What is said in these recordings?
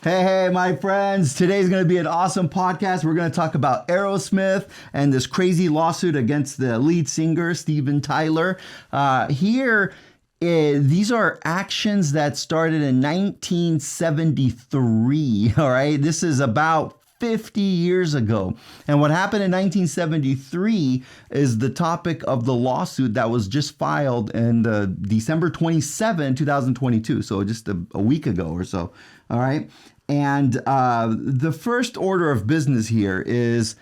Hey, my friends. Today's going to be an awesome podcast. We're going to talk about Aerosmith and this crazy lawsuit against the lead singer, Steven Tyler. These are actions that started in 1973, all right? This is about 50 years ago. And what happened in 1973 is the topic of the lawsuit that was just filed in December 27, 2022. So just a week ago or so, all right? And the first order of business here is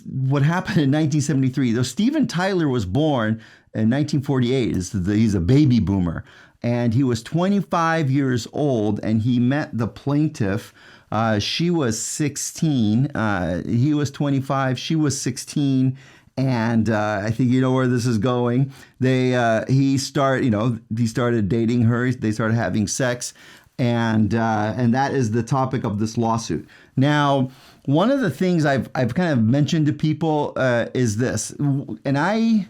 what happened in 1973. Though Steven Tyler was born in 1948. He's a baby boomer. And he was 25 years old, and he met the plaintiff. She was 16. He was 25. She was 16. And I think you know where this is going. He started dating her. They started having sex. And that is the topic of this lawsuit. Now, one of the things I've kind of mentioned to people is this, and I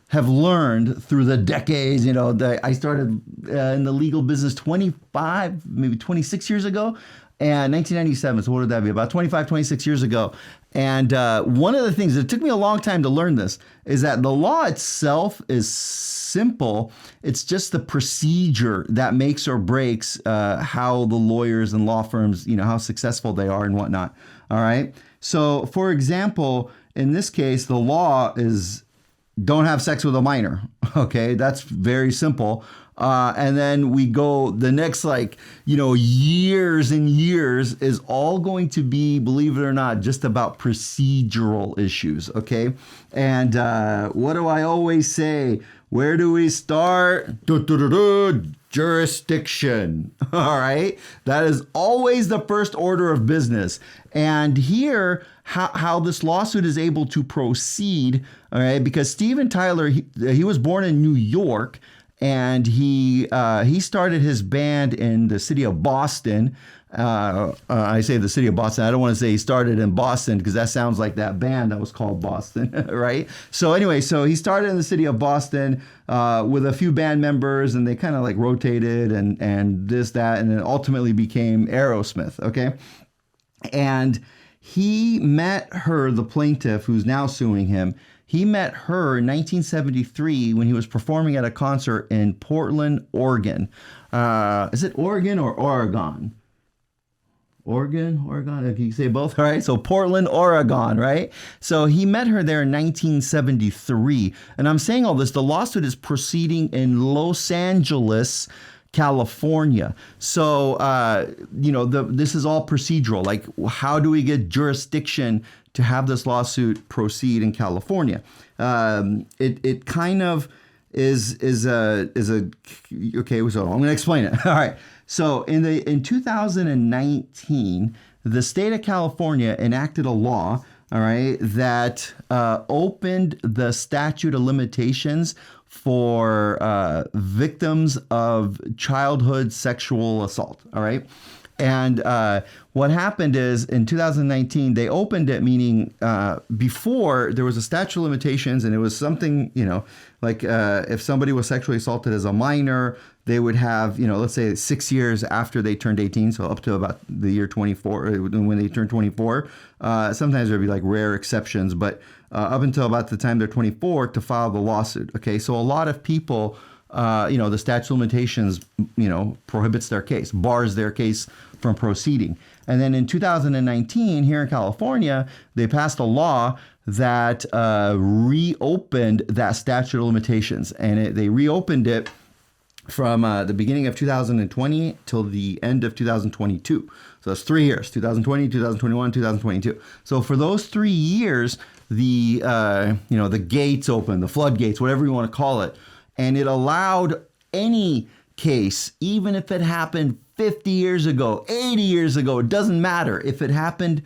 have learned through the decades, that I started in the legal business 25, maybe 26 years ago, and 1997. So what would that be? About 25, 26 years ago. And one of the things, it took me a long time to learn this, is that the law itself is simple. It's just the procedure that makes or breaks how the lawyers and law firms, how successful they are and whatnot. All right. So, for example, in this case, the law is don't have sex with a minor. Okay. That's very simple. And then we go the next, years and years is all going to be, believe it or not, just about procedural issues. Okay. And what do I always say? Where do we start? Jurisdiction. All right. That is always the first order of business. And here, how this lawsuit is able to proceed, all right, because Steven Tyler, he was born in New York. And he started his band in the city of Boston. I say the city of Boston. I don't want to say he started in Boston because that sounds like that band that was called Boston, right? So anyway, so he started in the city of Boston with a few band members, and they kind of rotated and this, that, and then ultimately became Aerosmith, okay? And he met her, the plaintiff, who's now suing him. He met her in 1973 when he was performing at a concert in Portland, Oregon. Is it Oregon or Oregon? Oregon? Can you say both? All right. So Portland, Oregon, right? So he met her there in 1973. And I'm saying all this, the lawsuit is proceeding in Los Angeles, California. So, this is all procedural. Like, how do we get jurisdiction to have this lawsuit proceed in California? It kind of is a okay. So I'm going to explain it. All right. So in 2019, the state of California enacted a law, all right, that opened the statute of limitations for victims of childhood sexual assault, all right? And what happened is in 2019, they opened it, meaning before there was a statute of limitations, and it was something, if somebody was sexually assaulted as a minor, they would have, let's say 6 years after they turned 18, so up to about the year 24, when they turned 24. Sometimes there'd be rare exceptions, but up until about the time they're 24 to file the lawsuit. Okay, so a lot of people, the statute of limitations, prohibits their case, bars their case from proceeding. And then in 2019, here in California, they passed a law that reopened that statute of limitations, and they reopened it from the beginning of 2020 till the end of 2022. So that's 3 years, 2020, 2021, 2022. So for those 3 years, the gates open, the floodgates, whatever you want to call it, and it allowed any case, even if it happened 50 years ago, 80 years ago, it doesn't matter. If it happened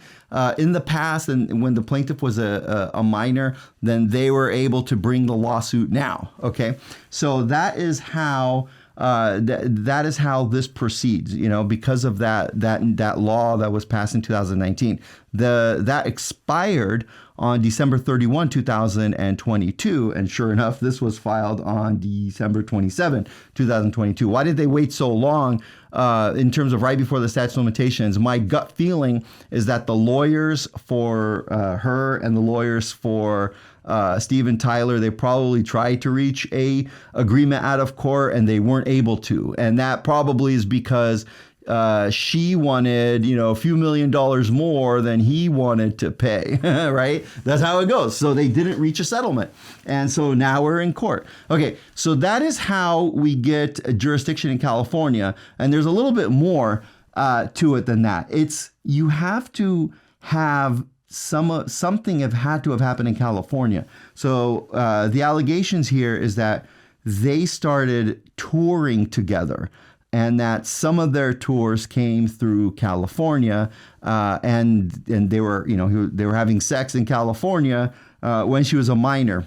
in the past and when the plaintiff was a minor, then they were able to bring the lawsuit now, okay? So that is how that is how this proceeds, because of that law that was passed in 2019. That expired on December 31, 2022. And sure enough, this was filed on December 27, 2022. Why did they wait so long in terms of right before the statute of limitations? My gut feeling is that the lawyers for her and the lawyers for Steven Tyler, they probably tried to reach a agreement out of court and they weren't able to. And that probably is because she wanted, a few $1,000,000 more than he wanted to pay, right? That's how it goes. So they didn't reach a settlement. And so now we're in court. Okay, so that is how we get a jurisdiction in California. And there's a little bit more to it than that. You have to have something had to have happened in California. So the allegations here is that they started touring together, and that some of their tours came through California, and they were they were having sex in California when she was a minor,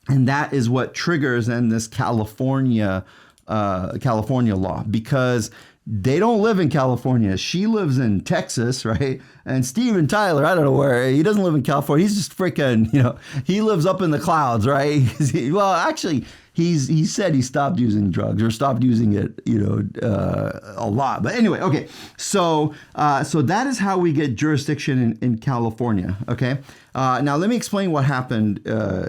and that is what triggers then this California law, because they don't live in California. She lives in Texas, right? And Steven Tyler, I don't know where, he doesn't live in California. He's just freaking, he lives up in the clouds, right? Well, actually, he said he stopped using drugs or stopped using it, a lot. But anyway, okay. So that is how we get jurisdiction in California. Okay. Now let me explain what happened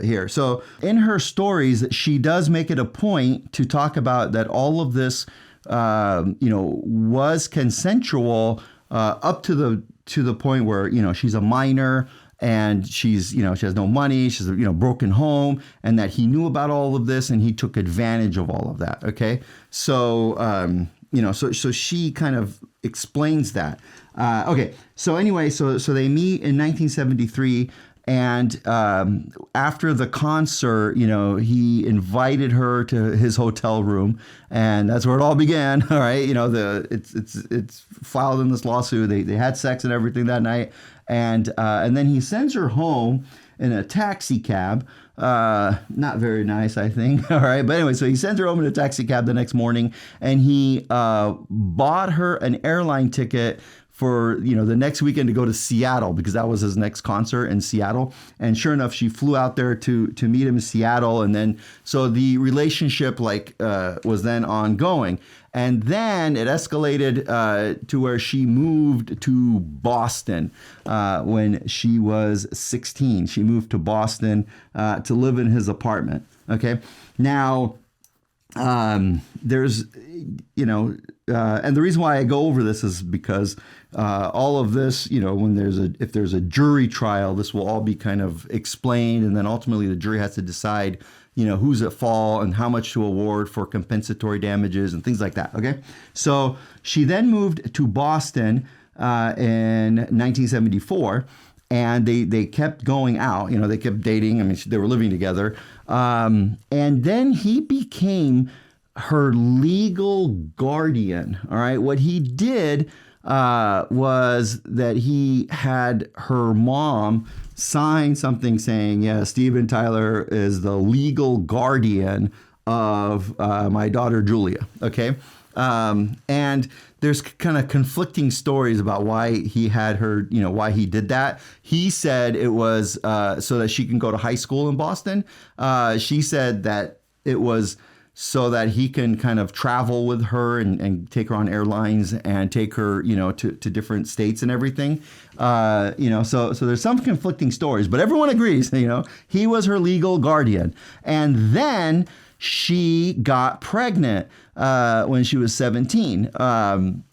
here. So in her stories, she does make it a point to talk about that all of this, was consensual up to the point where, she's a minor and she's, she has no money, she's a, broken home, and that he knew about all of this and he took advantage of all of that. Okay. So, so she kind of explains that. Okay. So anyway, so they meet in 1973. And after the concert, he invited her to his hotel room, and that's where it all began. All right, it's filed in this lawsuit. They had sex and everything that night, and then he sends her home in a taxi cab. Not very nice, I think. All right, but anyway, so he sends her home in a taxi cab the next morning, and he bought her an airline ticket for, the next weekend to go to Seattle, because that was his next concert in Seattle. And sure enough, she flew out there to meet him in Seattle. And then, so the relationship was then ongoing. And then it escalated to where she moved to Boston when she was 16. She moved to Boston to live in his apartment. Okay. Now, there's, and the reason why I go over this is because all of this, when if there's a jury trial, this will all be kind of explained, and then ultimately the jury has to decide, who's at fault and how much to award for compensatory damages and things like that. Okay, so she then moved to Boston in 1974. And they kept going out, they kept dating. I mean, they were living together. And then he became her legal guardian. All right. What he did was that he had her mom sign something saying, yeah, Steven Tyler is the legal guardian of my daughter, Julia. Okay. And there's kind of conflicting stories about why he had her, why he did that. He said it was so that she can go to high school in Boston. She said that it was so that he can kind of travel with her and take her on airlines and take her, to different states and everything. So there's some conflicting stories, but everyone agrees, he was her legal guardian. And then she got pregnant when she was 17. And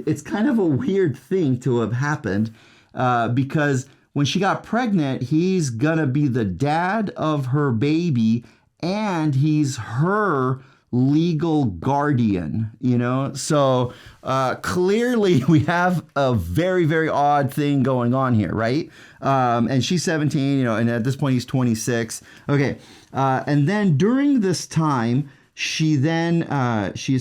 it's kind of a weird thing to have happened because when she got pregnant, he's going to be the dad of her baby and he's her legal guardian, So clearly we have a very, very odd thing going on here, right? And she's 17, and at this point he's 26. Okay. And then during this time, she's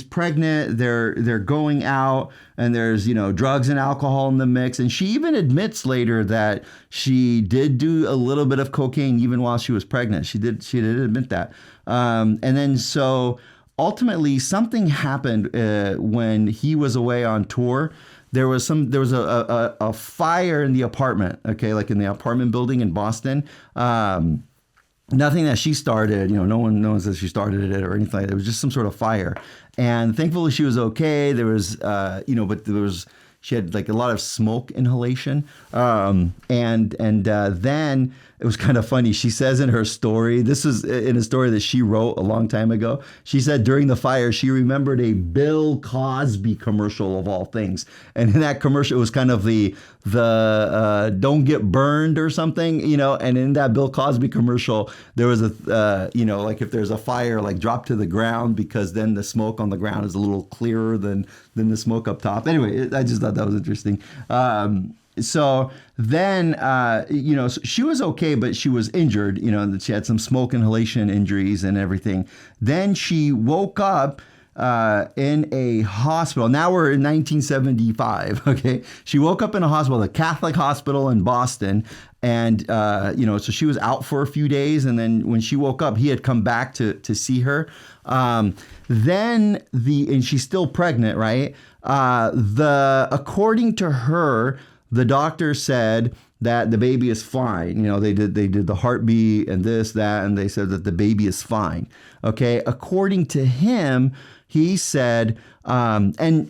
pregnant. They're going out, and there's drugs and alcohol in the mix. And she even admits later that she did do a little bit of cocaine even while she was pregnant. She did admit that. And then so ultimately something happened when he was away on tour. There was a fire in the apartment, okay, like in the apartment building in Boston. Nothing that she started, no one says she started it or anything like that. It was just some sort of fire. And thankfully she was okay. There was, but she had like a lot of smoke inhalation. And then it was kind of funny. She says in her story, this was in a story that she wrote a long time ago. She said during the fire, she remembered a Bill Cosby commercial of all things. And in that commercial, it was kind of the don't get burned or something, and in that Bill Cosby commercial, there was like if there's a fire, like drop to the ground, because then the smoke on the ground is a little clearer than the smoke up top. Anyway, I just thought that was interesting. So then, so she was okay, but she was injured, that she had some smoke inhalation injuries and everything. Then she woke up in a hospital. Now we're in 1975, okay? She woke up in a hospital, a Catholic hospital in Boston. And, so she was out for a few days. And then when she woke up, he had come back to see her. And she's still pregnant, right? According to her, the doctor said that the baby is fine. They did the heartbeat and this, that, and they said that the baby is fine. Okay. According to him, he said, and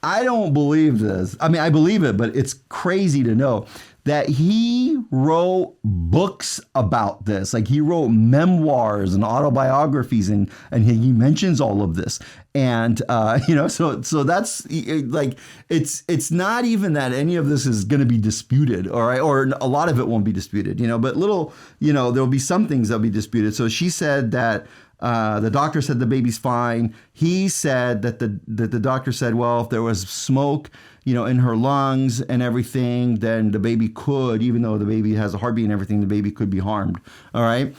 I don't believe this. I mean, I believe it, but it's crazy to know that he wrote books about this. Like he wrote memoirs and autobiographies and he mentions all of this. And, so that's like, it's not even that any of this is going to be disputed, all right? Or a lot of it won't be disputed, but there'll be some things that'll be disputed. So she said that, the doctor said the baby's fine. He said that the doctor said, well, if there was smoke, in her lungs and everything, then the baby could, even though the baby has a heartbeat and everything, the baby could be harmed. All right.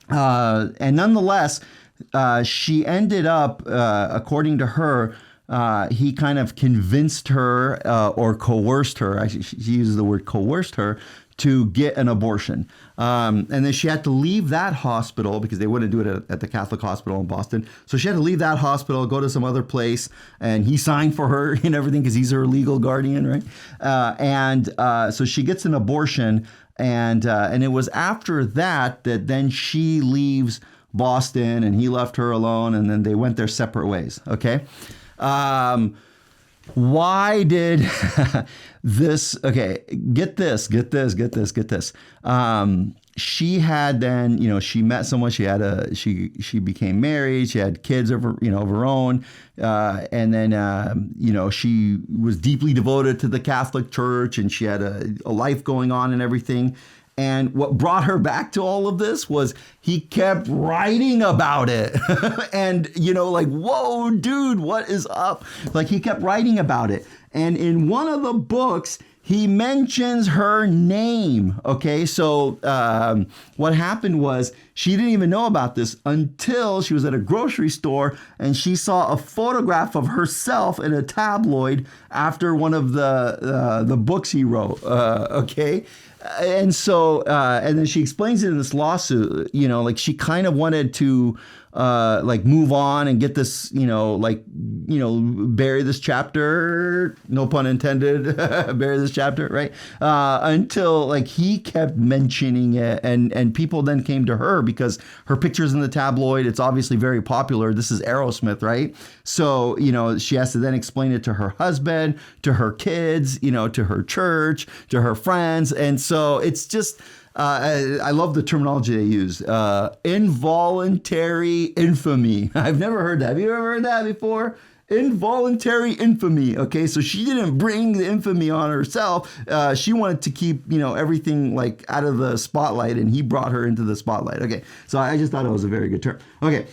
And nonetheless, she ended up, according to her, he kind of convinced her or coerced her. Actually, she uses the word coerced her to get an abortion. And then she had to leave that hospital because they wouldn't do it at the Catholic hospital in Boston. So she had to leave that hospital, go to some other place, and he signed for her and everything because he's her legal guardian, right? So she gets an abortion, and it was after that then she leaves Boston and he left her alone, and then they went their separate ways, okay? Why did this? Okay, get this. She had then, she met someone. She became married. She had kids of her own, and then she was deeply devoted to the Catholic Church, and she had a life going on and everything. And what brought her back to all of this was he kept writing about it. And, like, whoa, dude, what is up? Like, he kept writing about it. And in one of the books, he mentions her name. Okay, so what happened was she didn't even know about this until she was at a grocery store and she saw a photograph of herself in a tabloid after one of the books he wrote. Okay. And so, and then she explains it in this lawsuit, like she kind of wanted to, move on and get this, bury this chapter, no pun intended, bury this chapter, right? Until like he kept mentioning it and people then came to her because her picture's in the tabloid. It's obviously very popular. This is Aerosmith, right? So, she has to then explain it to her husband, to her kids, to her church, to her friends. And so it's just, I love the terminology they use. Involuntary infamy. I've never heard that. Have you ever heard that before? Involuntary infamy. Okay, so she didn't bring the infamy on herself. She wanted to keep, everything like out of the spotlight, and he brought her into the spotlight. Okay, so I just thought it was a very good term. Okay.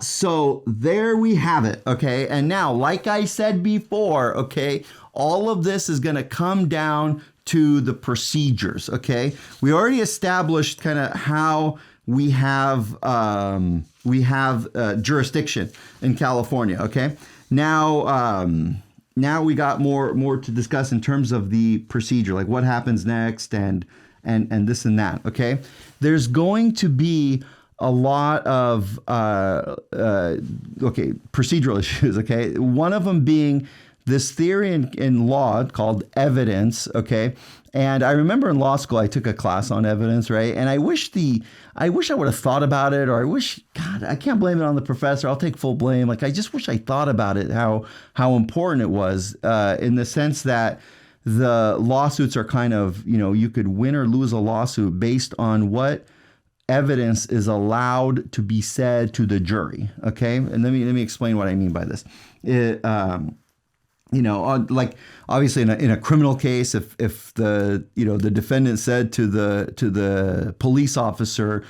So there we have it. Okay. And now, like I said before, okay, all of this is going to come down to the procedures. Okay. We already established kind of how we have jurisdiction in California. Okay. Now we got more to discuss in terms of the procedure, like what happens next and this and that. Okay. There's going to be a lot of procedural issues. Okay, one of them being this theory in law called evidence. Okay, and I remember in law school I took a class on evidence, right? And I wish I would have thought about it, or I wish, God, I can't blame it on the professor. I'll take full blame. Like, I just wish I thought about it, how important it was, in the sense that the lawsuits are kind of, you could win or lose a lawsuit based on what evidence is allowed to be said to the jury. Okay, and let me explain what I mean by this. Like obviously in a criminal case, if the the defendant said to the police officer,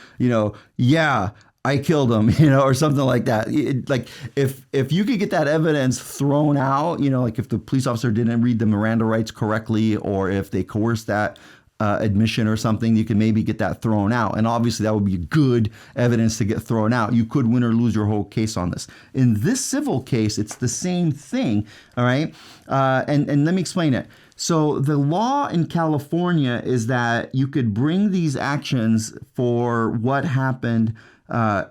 yeah, I killed him, or something like that. Like if you could get that evidence thrown out, like if the police officer didn't read the Miranda rights correctly, or if they coerced that admission or something, you can maybe get that thrown out. And obviously that would be good evidence to get thrown out. You could win or lose your whole case on this. In this civil case, it's the same thing. All right. And let me explain it. So the law in California is that you could bring these actions for what happened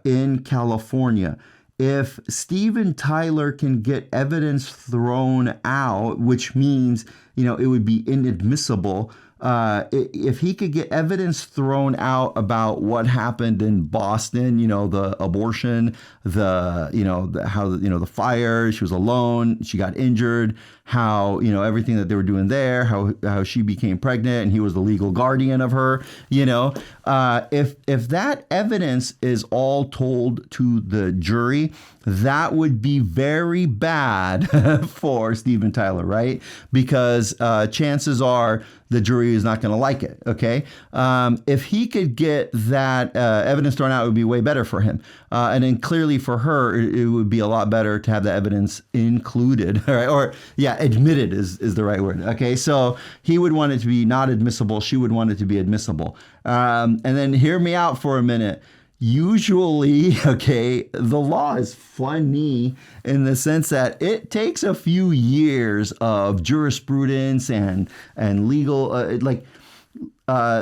in California. If Steven Tyler can get evidence thrown out, which means, it would be inadmissible. If he could get evidence thrown out about what happened in Boston, the abortion, the fire, she was alone, she got injured, how, everything that they were doing there, how she became pregnant and he was the legal guardian of her, if that evidence is all told to the jury, that would be very bad for Steven Tyler, right? Because chances are the jury is not going to like it, okay? If he could get that evidence thrown out, it would be way better for him. And then clearly for her, it would be a lot better to have the evidence included, right? Or, admitted is the right word, okay? So he would want it to be not admissible. She would want it to be admissible. And then hear me out for a minute. Usually, the law is funny in the sense that it takes a few years of jurisprudence and legal,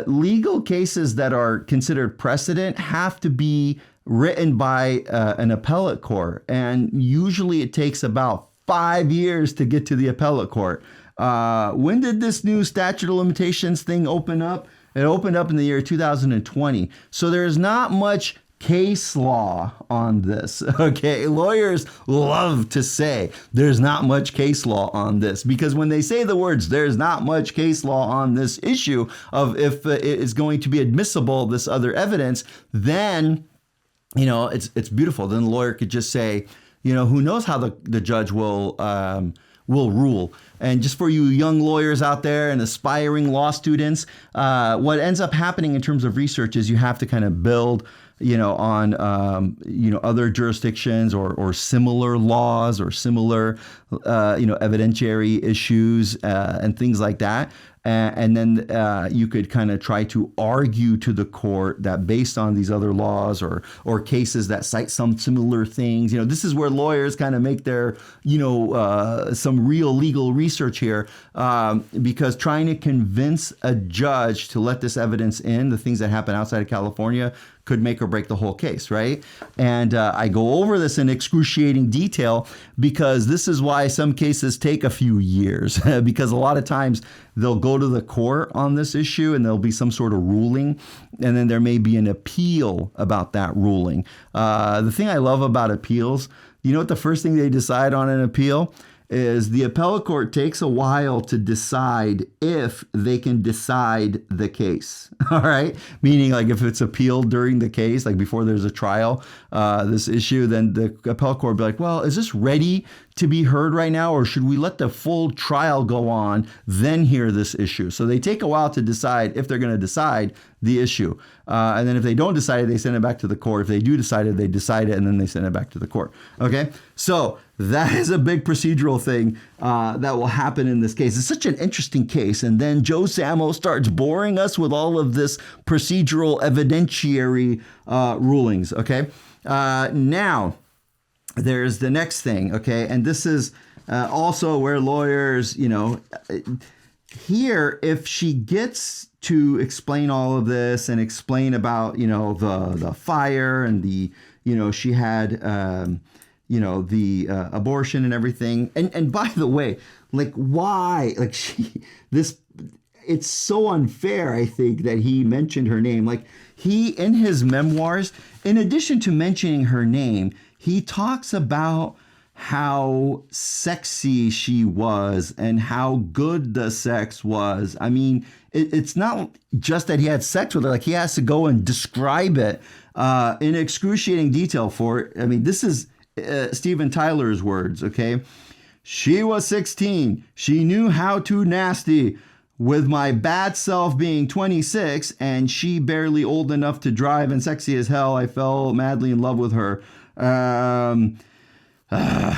legal cases that are considered precedent have to be written by an appellate court. And usually it takes about 5 years to get to the appellate court. When did this new statute of limitations thing open up? It opened up in the year 2020. So there's not much case law on this. Okay. Lawyers love to say there's not much case law on this, because when they say the words, there's not much case law on this issue of if it is going to be admissible, this other evidence, then, it's beautiful. Then the lawyer could just say, who knows how the judge will rule. And just for you young lawyers out there and aspiring law students, what ends up happening in terms of research is you have to kind of build, on, other jurisdictions or similar laws or similar, evidentiary issues and things like that. And then you could kind of try to argue to the court that based on these other laws or cases that cite some similar things, this is where lawyers kind of make their, some real legal research here, because trying to convince a judge to let this evidence in, the things that happen outside of California, could make or break the whole case, right? And I go over this in excruciating detail because this is why some cases take a few years, because a lot of times they'll go to the court on this issue and there'll be some sort of ruling, and then there may be an appeal about that ruling. The thing I love about appeals, what the first thing they decide on an appeal is the appellate court takes a while to decide if they can decide the case. All right. Meaning, like, if it's appealed during the case, like before there's a trial, this issue, then the appellate court will be like, well, is this ready to be heard right now, or should we let the full trial go on, then hear this issue? So they take a while to decide if they're going to decide the issue. And then if they don't decide it, they send it back to the court. If they do decide it, they decide it, and then they send it back to the court. Okay. So that is a big procedural thing that will happen in this case. It's such an interesting case. And then Joe Samo starts boring us with all of this procedural evidentiary rulings. Okay. Now, there's the next thing. Okay. And this is also where lawyers, here, if she gets to explain all of this and explain about, the fire and she had, the abortion and everything. And by the way, like, why, like, it's so unfair, I think, that he mentioned her name. Like, he, in his memoirs, in addition to mentioning her name, he talks about how sexy she was and how good the sex was. I mean, it's not just that he had sex with her. Like, he has to go and describe it in excruciating detail I mean, this is Steven Tyler's words, okay? She was 16. She knew how to nasty. With my bad self being 26 and she barely old enough to drive and sexy as hell, I fell madly in love with her.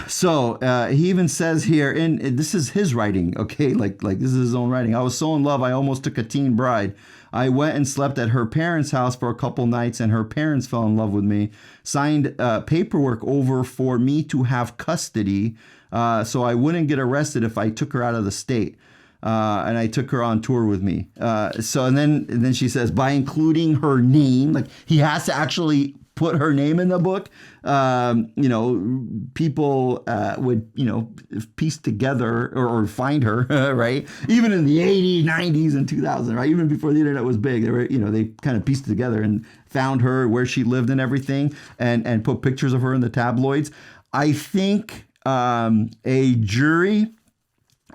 So he even says here, this is his writing, okay? Like this is his own writing. I was so in love, I almost took a teen bride. I went and slept at her parents' house for a couple nights and her parents fell in love with me. Signed paperwork over for me to have custody so I wouldn't get arrested if I took her out of the state. And I took her on tour with me. And then she says, by including her name, like he has to actually put her name in the book. People would, piece together or find her, right? Even in the 80s, 90s, and 2000, right? Even before the internet was big, they kind of pieced together and found her, where she lived and everything, and put pictures of her in the tabloids. I think a jury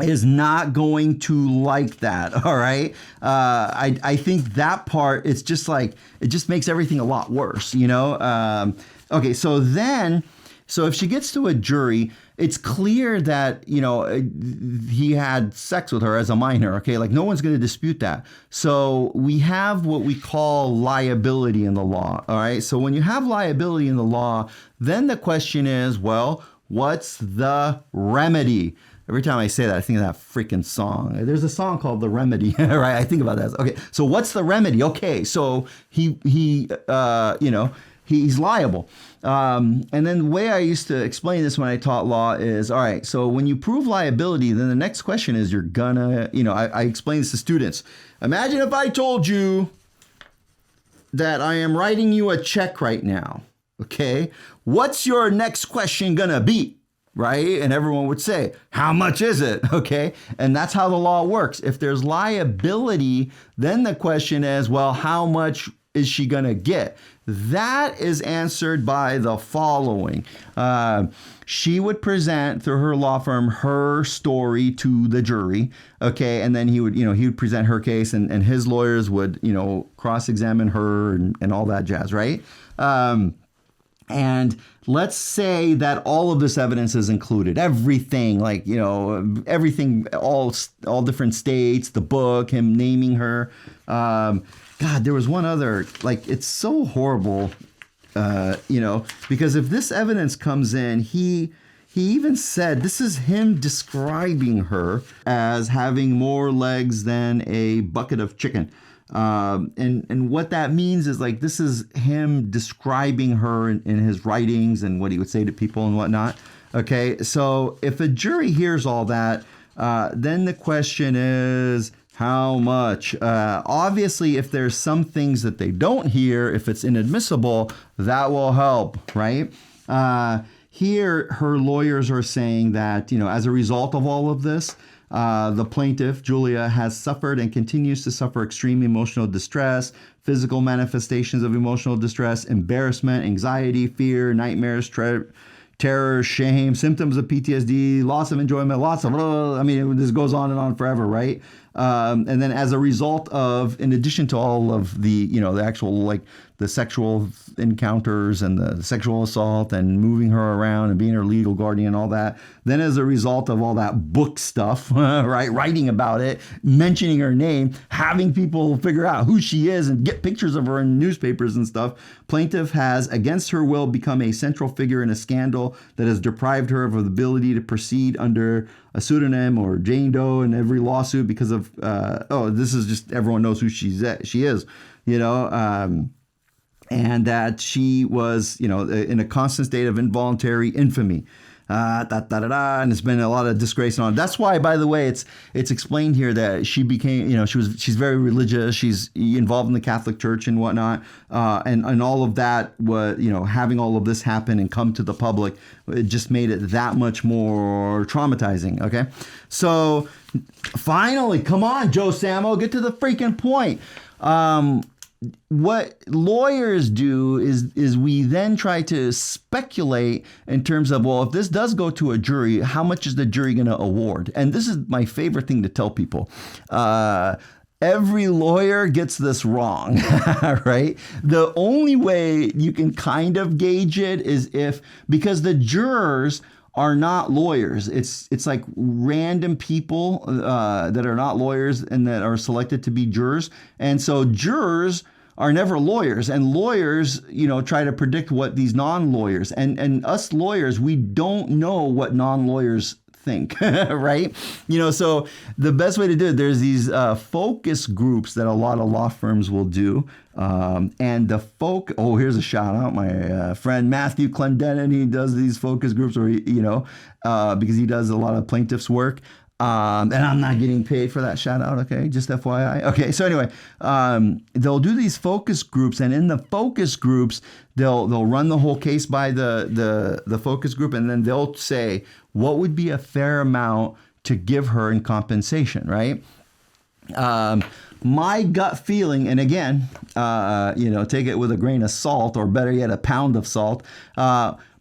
is not going to like that. All right. I think that part, it's just like, it just makes everything a lot worse, Okay. So if she gets to a jury, it's clear that, he had sex with her as a minor. Okay. Like, no one's going to dispute that. So we have what we call liability in the law. All right. So when you have liability in the law, then the question is, well, what's the remedy? Every time I say that, I think of that freaking song. There's a song called The Remedy, right? I think about that. Okay, so what's the remedy? Okay, so he's liable. And then the way I used to explain this when I taught law is, all right, so when you prove liability, then the next question is you're gonna, I explain this to students. Imagine if I told you that I am writing you a check right now, okay? What's your next question gonna be? Right? And everyone would say, how much is it? Okay. And that's how the law works. If there's liability, then the question is, well, how much is she going to get? That is answered by the following. She would present through her law firm her story to the jury. Okay. And then he would present her case and his lawyers would, cross-examine her and all that jazz. Right. And let's say that all of this evidence is included, everything, like, everything, all different states, the book, him naming her. God, there was one other, like, it's so horrible, because if this evidence comes in, he even said, this is him describing her as having more legs than a bucket of chicken. And what that means is, like, this is him describing her in his writings and what he would say to people and whatnot. Okay, so if a jury hears all that, then the question is, how much? Obviously, if there's some things that they don't hear, if it's inadmissible, that will help, right? Here, her lawyers are saying that, as a result of all of this, the plaintiff, Julia, has suffered and continues to suffer extreme emotional distress, physical manifestations of emotional distress, embarrassment, anxiety, fear, nightmares, terror, shame, symptoms of PTSD, loss of enjoyment, this goes on and on forever, right? And then as a result of, in addition to all of the, the actual, like, the sexual encounters and the sexual assault and moving her around and being her legal guardian and all that, then as a result of all that book stuff, right, writing about it, mentioning her name, having people figure out who she is and get pictures of her in newspapers and stuff, plaintiff has, against her will, become a central figure in a scandal that has deprived her of the ability to proceed under a pseudonym or Jane Doe in every lawsuit because of, this is just, everyone knows who she is, and that she was, in a constant state of involuntary infamy. and it's been a lot of disgrace on. That's why, by the way, it's explained here that she became, she's very religious. She's involved in the Catholic Church and whatnot, and all of that was, having all of this happen and come to the public, it just made it that much more traumatizing. Okay, so finally, come on, Joe Samo, get to the freaking point. What lawyers do is we then try to speculate in terms of, well, if this does go to a jury, how much is the jury going to award? And this is my favorite thing to tell people. Every lawyer gets this wrong, right? The only way you can kind of gauge it is because the jurors are not lawyers. It's like random people that are not lawyers and that are selected to be jurors. And so jurors are never lawyers, and lawyers, try to predict what these non-lawyers and us lawyers, we don't know what non-lawyers think, right? So the best way to do it, there's these focus groups that a lot of law firms will do. And here's a shout out, my friend Matthew Clendenin. He does these focus groups where because he does a lot of plaintiffs work. And I'm not getting paid for that shout out. Okay. Just FYI. Okay. So anyway, they'll do these focus groups, and in the focus groups, they'll run the whole case by the focus group. And then they'll say, what would be a fair amount to give her in compensation? Right. My gut feeling, and again, take it with a grain of salt, or better yet, a pound of salt.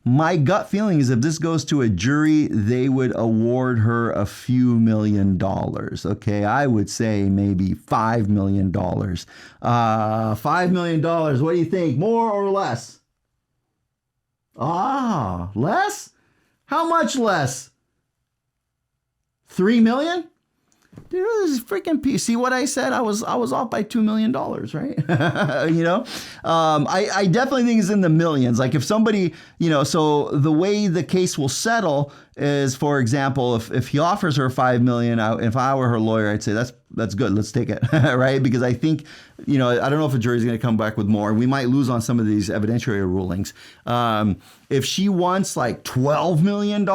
My gut feeling is if this goes to a jury, they would award her a few $1 million. Okay, I would say maybe $5 million. $5 million. What do you think? More or less? Less? How much less? $3 million? Dude, this is freaking piece. See what I said? I was off by $2 million, right? I definitely think it's in the millions. Like if somebody, so the way the case will settle is, for example, if he offers her $5 million, if I were her lawyer, I'd say that's good. Let's take it, right? Because I think, I don't know if a jury's going to come back with more. We might lose on some of these evidentiary rulings. If she wants like $12 million,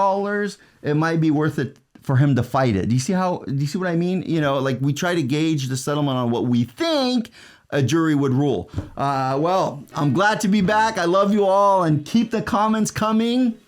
it might be worth it for him to fight it. Do you see what I mean? Like we try to gauge the settlement on what we think a jury would rule. Well, I'm glad to be back. I love you all, and keep the comments coming.